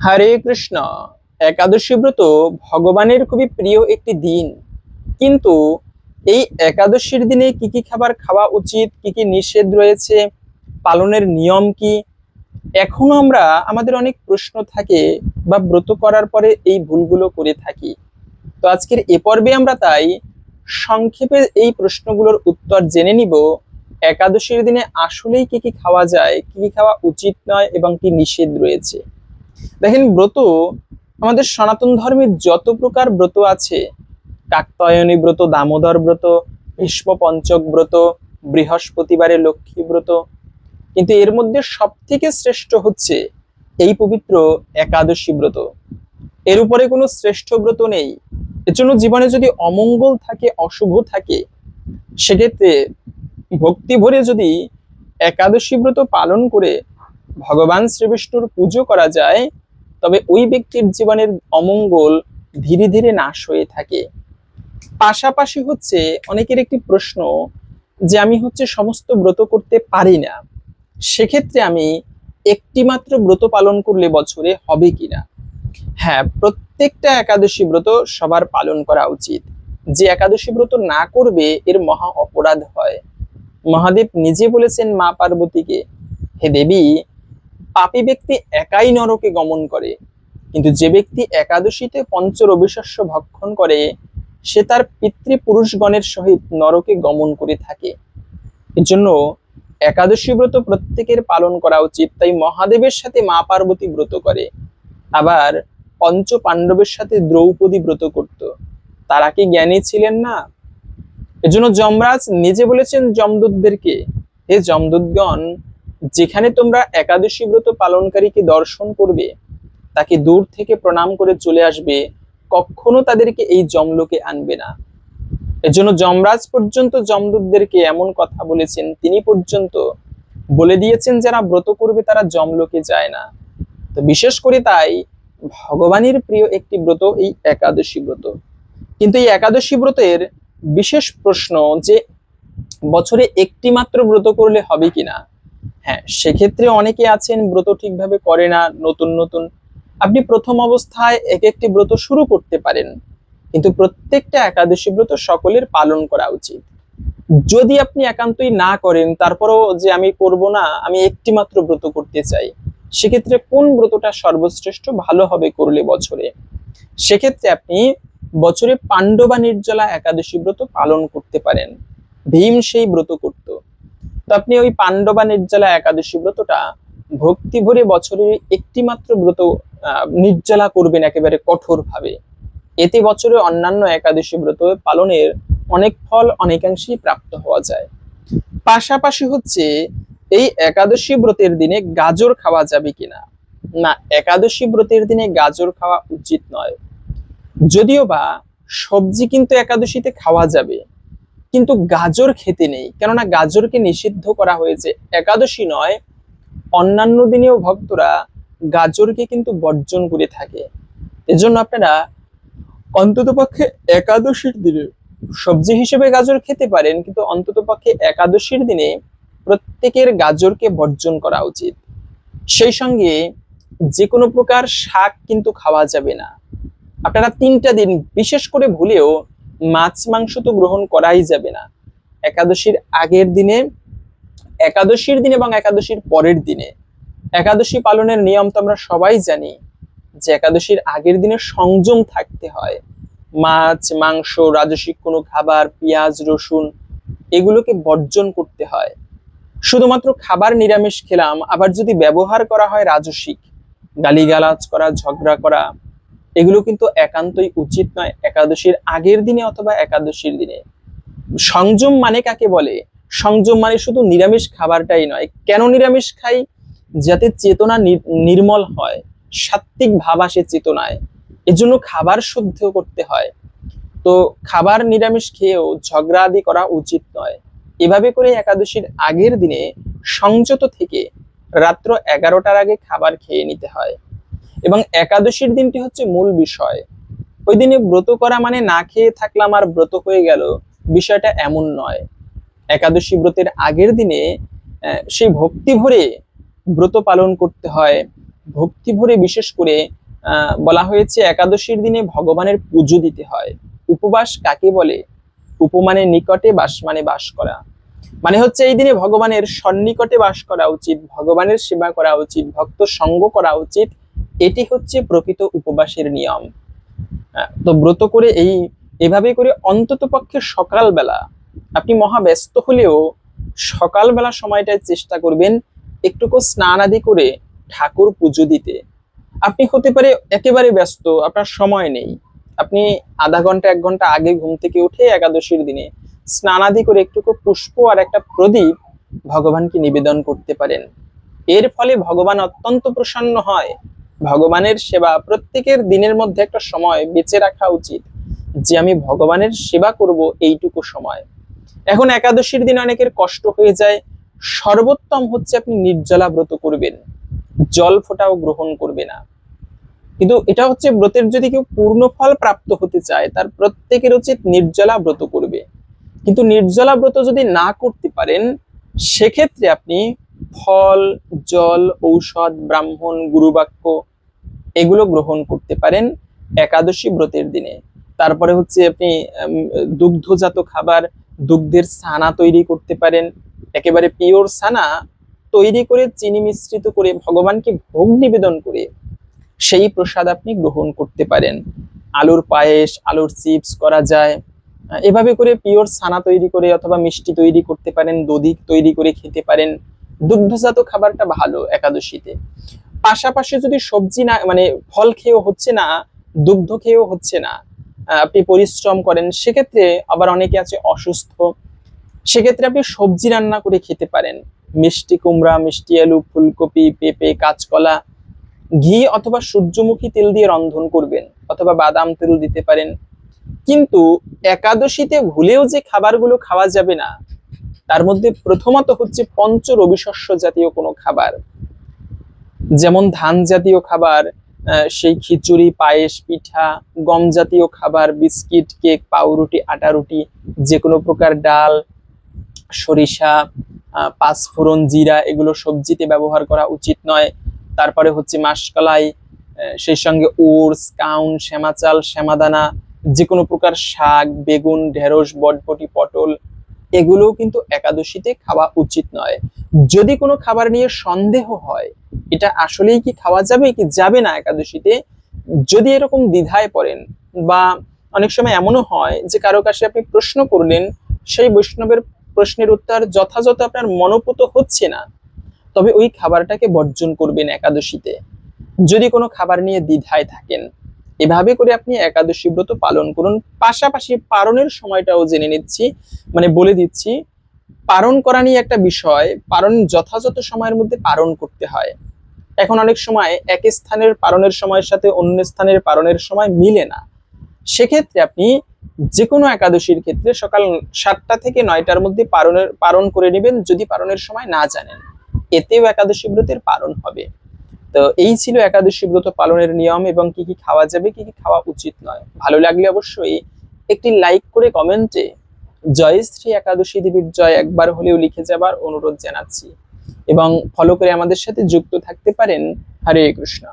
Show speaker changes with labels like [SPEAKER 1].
[SPEAKER 1] হরে কৃষ্ণ। একাদশী ব্রত ভগবানের খুবই প্রিয় একটি দিন, কিন্তু এই একাদশীর দিনে কি কি খাবার খাওয়া উচিত, কি কি নিষেধ রয়েছে, পালনের নিয়ম কি, এখনো আমরা আমাদের অনেক প্রশ্ন থাকে বা ব্রত করার পরে এই ভুলগুলো করে থাকি। তো আজকের এ পর্বে আমরা তাই সংক্ষেপে এই প্রশ্নগুলোর উত্তর জেনে নিব। একাদশীর দিনে আসলেই কি কি খাওয়া যায়, কি কি খাওয়া উচিত নয় এবং কি নিষেধ রয়েছে। দেখেন, ব্রত আমাদের সনাতন ধর্মের যত প্রকার ব্রত আছে, কাত্যায়নী ব্রত, দামোদর ব্রত, ভীষ্ম পঞ্চক ব্রত, বৃহস্পতিবারে লক্ষ্মী ব্রত, কিন্তু এর মধ্যে সব থেকে শ্রেষ্ঠ হচ্ছে এই পবিত্র একাদশী ব্রত। এর উপরে কোনো শ্রেষ্ঠ ব্রত নেই। এর জন্য জীবনে যদি অমঙ্গল থাকে, অশুভ থাকে, সেক্ষেত্রে ভক্তি ভরে যদি একাদশী ব্রত পালন করে ভগবান শ্রীবিষ্ণুর পুজো করা যায়, তবে ওই ব্যক্তির জীবনের অমঙ্গল ধীরে ধীরে নাশ হয়ে থাকে। পাশাপাশি হচ্ছে অনেকের একটি প্রশ্ন যে আমি সমস্ত ব্রত করতে পারি না, সেক্ষেত্রে আমি একটি মাত্র ব্রত পালন করলে বছরে হবে কিনা। হ্যাঁ, প্রত্যেকটা একাদশী ব্রত সবার পালন করা উচিত। যে একাদশী ব্রত না করবে এর মহা অপরাধ হয়। মহাদেব নিজে বলেছেন মা পার্বতীকে, হে দেবী, পাপী ব্যক্তি একাই নরকে গমন করে, কিন্তু যে ব্যক্তি একাদশীতে পঞ্চ রবিশস্য ভক্ষণ করে সে তার পিতৃপুরুষগণের সহিত নরকে গমন করে থাকে। এর জন্য একাদশী ব্রত প্রত্যেকের পালন করা উচিত। তাই মহাদেবের সাথে মা পার্বতী ব্রত করে, আবার পঞ্চ পাণ্ডবের সাথে দ্রৌপদী ব্রত করত। তারা কি জ্ঞানী ছিলেন না? এজন্য যমরাজ নিজে বলেছেন যমদূতদেরকে, হে যমদূতগণ, যেখানে তোমরা একাদশী ব্রত পালনকারীকে দর্শন করবে তাকে দূর থেকে প্রণাম করে চলে আসবে, কখনো তাদেরকে এই যমলোকে আনবে না। এজন্য যমরাজ পর্যন্ত যমদূতদেরকে এমন কথা বলেছেন, তিনি পর্যন্ত বলে দিয়েছেন যারা ব্রত করবে তারা যমলোকে যায় না। তো বিশেষ করে তাই ভগবানের প্রিয় একটি ব্রত এই একাদশী ব্রত। কিন্তু এই একাদশী ব্রতের বিশেষ প্রশ্ন যে বছরে একটি মাত্র ব্রত করলে হবে কিনা। হ্যাঁ, সেক্ষেত্রে অনেকে আছেন ব্রত ঠিকভাবে করে না, নতুন নতুন। আপনি প্রথম অবস্থায় এক একটি ব্রত শুরু করতে পারেন, কিন্তু প্রত্যেকটা একাদশী ব্রত সকলের পালন করা উচিত। যদি আপনি একান্তই না করেন, তারপরও যে আমি করব না, আমি একটি মাত্র ব্রত করতে চাই, সেক্ষেত্রে কোন ব্রতটা সর্বশ্রেষ্ঠ ভালো হবে করলে বছরে? সেক্ষেত্রে আপনি বছরে পাণ্ডবা নির্জলা একাদশী ব্রত পালন করতে পারেন। ভীম সেই ব্রত করত, তো আপনি ওই পাণ্ডবা নির্জলা একাদশী ব্রতটা ভক্তি ভরে বছরে একটি মাত্র ব্রত নির্জলা করবেন একেবারে কঠোর ভাবে। এতে বছরে অন্যান্য একাদশী ব্রত পালনের অনেক ফল অনেকাংশেই প্রাপ্ত হওয়া যায়। পাশাপাশি হচ্ছে এই একাদশী ব্রতের দিনে গাজর খাওয়া যাবে কিনা। না, একাদশী ব্রতের দিনে গাজর খাওয়া উচিত নয়। যদিও বা সবজি কিন্তু একাদশীতে খাওয়া যাবে, কিন্তু গাজর খেতে নেই, কেননা গাজরকে নিষিদ্ধ করা হয়েছে। একাদশী নয়, অন্যান্য দিনেও ভক্তরা গাজরকে কিন্তু বর্জন করে থাকে। এজন্য আপনারা অন্ততপক্ষে একাদশীর দিনে সবজি হিসেবে গাজর খেতে পারেন, কিন্তু অন্ততপক্ষে একাদশীর দিনে প্রত্যেকের গাজরকে বর্জন করা উচিত। সেই সঙ্গে যে কোনো প্রকার শাক কিন্তু খাওয়া যাবে না। আপনারা 3টা দিন বিশেষ করে ভুলেও মাছ মাংস তো গ্রহণ করাই যাবে না। একাদশীর আগের দিনে, একাদশীর দিন এবং একাদশীর পরের দিনে। একাদশী পালনের নিয়ম তো আমরা সবাই জানি যে একাদশীর আগের দিনে সংযম থাকতে হয়। মাছ মাংস, রাজসিক কোনো খাবার, পেঁয়াজ রসুন, এগুলোকে বর্জন করতে হয়। শুধুমাত্র খাবার নিরামিষ খেলাম, আবার যদি ব্যবহার করা হয় রাজসিক, গালিগালাজ করা, ঝগড়া করা, এগুলো কিন্তু একান্তই উচিত নয় একাদশীর আগের দিনে অথবা একাদশীর দিনে। সংযম মানে কাকে বলে? সংযম মানে শুধু নিরামিষ খাবারটাই নয়। কেন নিরামিষ খাই? যাতে চেতনা নির্মল হয়, সাত্ত্বিক ভাব আসে চেতনায়। এজন্য খাবার শুদ্ধ করতে হয়। তো খাবার নিরামিষ খেয়েও ঝগড়া আদি করা উচিত নয়। এভাবে করে একাদশীর আগের দিনে সংযত থেকে রাত্র 11টার আগে খাবার খেয়ে নিতে হয়। এবং একাদশীর দিনটি হচ্ছে মূল বিষয়। ওই দিনে ব্রত করা মানে না খেয়ে থাকলাম আর ব্রত হয়ে গেল, বিষয়টা এমন নয়। একাদশী ব্রতের আগের দিনে সেই ভক্তি ভরে ব্রত পালন করতে হয়। ভক্তি ভরে বিশেষ করে বলা হয়েছে একাদশীর দিনে ভগবানের পুজো দিতে হয়। উপবাস কাকে বলে? উপমানে নিকটে, বাস মানে বাস করা, মানে হচ্ছে এই দিনে ভগবানের সন্নিকটে বাস করা উচিত, ভগবানের সেবা করা উচিত, ভক্ত সঙ্গ করা উচিত। এটি হচ্ছে প্রকৃত উপবাসের নিয়ম। তো ব্রত করে এভাবে করে অন্তত পক্ষে সকালবেলা, আপনি মহা ব্যস্ত হলেও সকালবেলা সময়টায় চেষ্টা করবেন একটুকু স্নান আদি করে ঠাকুর পুজো দিতে। আপনি হতে পারে একেবারে ব্যস্ত, আপনার সময় নেই, আপনি আধা ঘন্টা 1 ঘন্টা আগে ঘুম থেকে উঠে একাদশীর দিনে স্নানাদি করে একটুকু পুষ্প আর একটা প্রদীপ ভগবানকে নিবেদন করতে পারেন। এর ফলে ভগবান অত্যন্ত প্রসন্ন হয়। ভগবানের সেবা প্রত্যেকের দিনের মধ্যে একটা সময় বেঁচে রাখা উচিত যে আমি ভগবানের সেবা করব এইটুকু সময়। এখন একাদশীর দিন অনেকের কষ্ট হয়ে যায়, সর্বোত্তম হচ্ছে আপনি নির্জলা ব্রত করবেন, জল ফোঁটাও গ্রহণ করবে না। কিন্তু এটা হচ্ছে ব্রতের যদি কেউ পূর্ণ ফল প্রাপ্ত হতে চায় তার প্রত্যেকের উচিত নির্জলা ব্রত করবে। কিন্তু নির্জলা ব্রত যদি না করতে পারেন সেক্ষেত্রে আপনি ফল, জল, ঔষধ, ব্রাহ্মণ, গুরুবাক্য এগুলো গ্রহণ করতে পারেন একাদশী ব্রতের দিনে। তারপরে হচ্ছে আপনি দুগ্ধজাত খাবার, দুগ্ধের ছানা তৈরি করতে পারেন, একেবারে পিওর ছানা তৈরি করে চিনি মিশ্রিত করে ভগবানকে ভোগ নিবেদন করে সেই প্রসাদ আপনি গ্রহণ করতে পারেন। আলুর পায়েস, আলুর চিপস করা যায়, এভাবে করে পিওর ছানা তৈরি করে অথবা মিষ্টি তৈরি করতে পারেন, দধি তৈরি করে খেতে পারেন। দুগ্ধজাত খাবারটা ভালো একাদশীতে। পাশাপাশি যদি সবজি না, মানে ফল খেয়েও হচ্ছে না, দুগ্ধ খেয়েও হচ্ছে না, আপনি পরিশ্রম করেন, সেক্ষেত্রে আবার অনেকে আছে অসুস্থ, সেক্ষেত্রে আপনি সবজি রান্না করে খেতে পারেন। মিষ্টি কুমড়া, মিষ্টি আলু, ফুলকপি, পেঁপে, কাঁচকলা ঘি অথবা সূর্যমুখী তেল দিয়ে রন্ধন করবেন, অথবা বাদাম তেল দিতে পারেন। কিন্তু একাদশীতে ভুলেও যে খাবারগুলো খাওয়া যাবে না তার মধ্যে প্রথমত হচ্ছে পঞ্চ রবিশস্য জাতীয় কোনো খাবার, যেমন ধান জাতীয় খাবার, সেই খিচুড়ি, পায়েস, পিঠা, গম জাতীয় খাবার, বিস্কিট, কেক, পাউরুটি, আটা রুটি, যে কোনো প্রকার ডাল, সরিষা, পাঁচফোড়ন, জিরা এগুলো সবজিতে ব্যবহার করা উচিত নয়। তারপরে হচ্ছে মাসকলাই, সেই সঙ্গে ওটস, কাউন, শ্যামা চাল, শ্যামাদানা, যে কোনো প্রকার শাক, বেগুন, ঢেঁড়স, বটবটি, পটল এগুলোও কিন্তু একাদশীতে খাওয়া উচিত নয়। যদি কোনো খাবার নিয়ে সন্দেহ হয় এটা আসলেই কি খাওয়া যাবে কি যাবে না একাদশীতে, যদি এরকম দ্বিধায় পড়েন, বা অনেক সময় এমনও হয় যে কারো কাছে আপনি প্রশ্ন করলেন, সেই বৈষ্ণবের প্রশ্নের উত্তর যথাযথ আপনার মনোপুত হচ্ছে না, তবে ওই খাবারটাকে বর্জন করবেন একাদশীতে, যদি কোনো খাবার নিয়ে দ্বিধায় থাকেন। এভাবে করে আপনি একাদশী ব্রত পালন করুন। পাশাপাশি পারণের সময়টাও জেনে নিচ্ছি, মানে বলে দিচ্ছি। পারণ করা নিয়ে একটা বিষয়, পারণ যথাযথ সময়ের মধ্যে পারণ করতে হয়। এখন অনেক সময় এক স্থানের পারণের সময়ের সাথে অন্য স্থানের পারণের সময় মিলে না, সেক্ষেত্রে আপনি যে কোনো একাদশীর ক্ষেত্রে সকাল 7টা থেকে 9টার মধ্যে পারণ করে নেবেন যদি পারণের সময় না জানেন, এতেও একাদশী ব্রতের পালন হবে। তো এই ছিল একাদশী ব্রত পালনের নিয়ম এবং কি কি খাওয়া যাবে, কি কি খাওয়া উচিত নয়। ভালো লাগলে অবশ্যই একটি লাইক করে কমেন্টে জয় শ্রী একাদশী দেবীর জয় একবার হলেও লিখে যাবার অনুরোধ জানাচ্ছি, এবং ফলো করে আমাদের সাথে যুক্ত থাকতে পারেন। হরে কৃষ্ণ।